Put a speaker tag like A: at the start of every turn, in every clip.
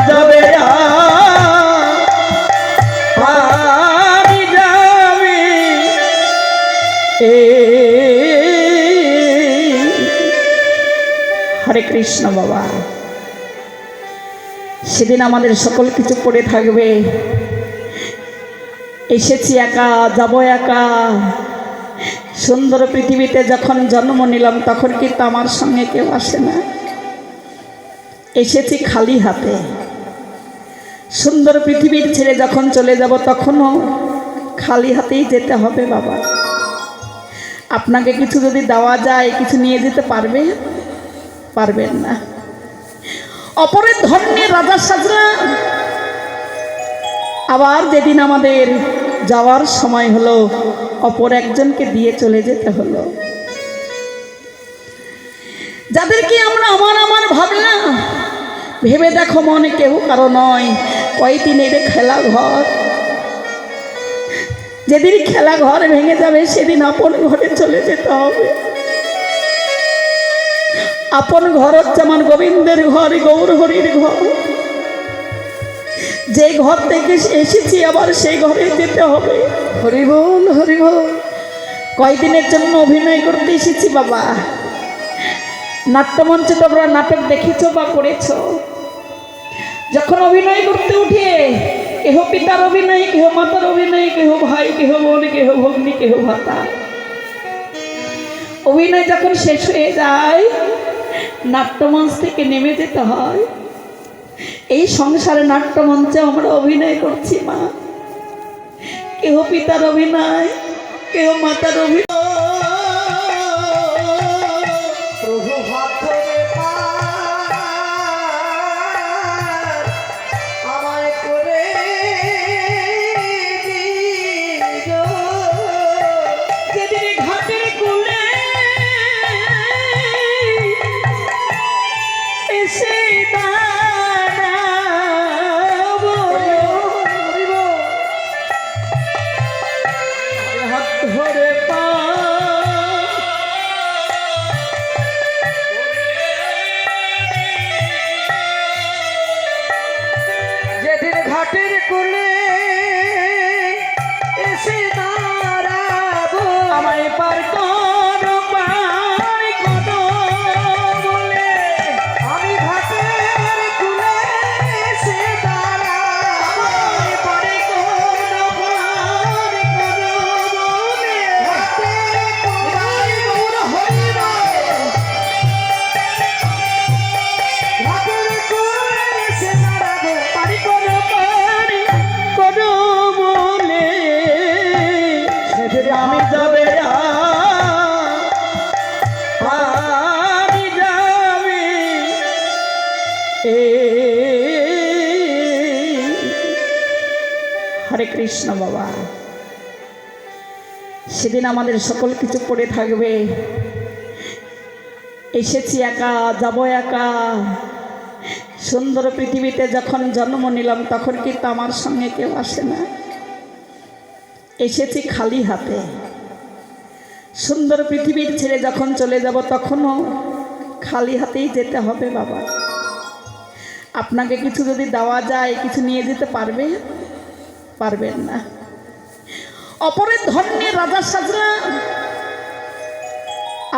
A: যাবে আমি যাবে হরে কৃষ্ণ বাবা। সেদিন আমাদের সকল কিছু পড়ে থাকবে। এসেছি একা, যাব একা। সুন্দর পৃথিবীতে যখন জন্ম নিলাম তখন কিন্তু আমার সঙ্গে কেউ আসে না। এসেছি খালি হাতে। সুন্দর পৃথিবীর ছেড়ে যখন চলে যাব তখনও খালি হাতেই যেতে হবে বাবা। আপনাকে কিছু যদি দেওয়া যায় কিছু নিয়ে যেতে পারবেন না। অপরের ধন্যে রাজা সাজলাম। আবার যেদিন আমাদের যাওয়ার সময় হলো অপর একজনকে দিয়ে চলে যেতে হলো। যাদেরকে আমরা আমার ভাবলাম, ভেবে দেখো মনে কেউ কারো নয়। কয়দিনের খেলা ঘর, যেদিন খেলা ঘর ভেঙে যাবে সেদিন আপন ঘরে চলে যেতে হবে। আপন ঘর হচ্ছে আমার গোবিন্দের ঘর, গৌর হরির ঘর। যে ঘর থেকে এসেছি আবার সেই ঘরে যেতে হবে। হরি বল হরি বল। কয়দিনের জন্য অভিনয় করতে এসেছি বাবা। নাট্যমঞ্চে তোমরা নাটক দেখেছো বা করেছো। যখন অভিনয় করতে উঠে কেহ পিতার অভিনয়, কেহ মাতার অভিনয়, কেহ ভাই, কেহ বোন, কেহ ভগ্নী, কেহ ভাতা। অভিনয় যখন শেষ হয়ে যায় নাট্যমঞ্চ থেকে নেমে যেতে হয়। এই সংসারে নাট্যমঞ্চে আমরা অভিনয় করছি মা। কেহ পিতার অভিনয়, কেহ মাতার অভিনয়। ঘাটের কোলে এসে দাঁড়াবো, আমায় পার করো পার করো বলে। আমি ঘাটের কোলে এসে দাঁড়াবো, আমায় পার করো পার করো বলে। গৌর হরি বল। ঘাটের কোলে এসে দাঁড়াবো, পার করো আমি যাবে আমি যাবে হরে কৃষ্ণ বাবা। সেদিন আমাদের সকল কিছু পড়ে থাকবে। এসেছি একা, যাব একা। সুন্দর পৃথিবীতে যখন জন্ম নিলাম তখন কিন্তু আমার সঙ্গে কেউ আসে না। এসেছি খালি হাতে। সুন্দর পৃথিবীর ছেড়ে যখন চলে যাব তখনও খালি হাতেই যেতে হবে বাবা। আপনাকে কিছু যদি দেওয়া যায় কিছু নিয়ে যেতে পারবেন না। অপরের ধন্যে রাজা সাজলাম।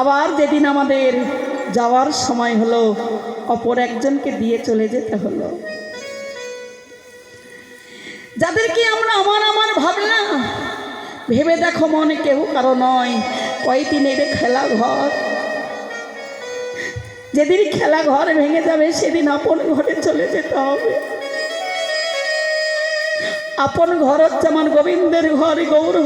A: আবার যেদিন আমাদের যাওয়ার সময় হলো অপর একজনকে দিয়ে চলে যেতে হলো। যাদেরকে আমরা আমার ভাবলাম, ভেবে দেখো মনে কেউ কারো নয়। কয়দিনের খেলা ঘর, যেদিন খেলা ঘর ভেঙে যাবে সেদিন আপন ঘরে চলে যেতে হবে। আপন ঘর হচ্ছে আমার গোবিন্দের ঘর, গৌর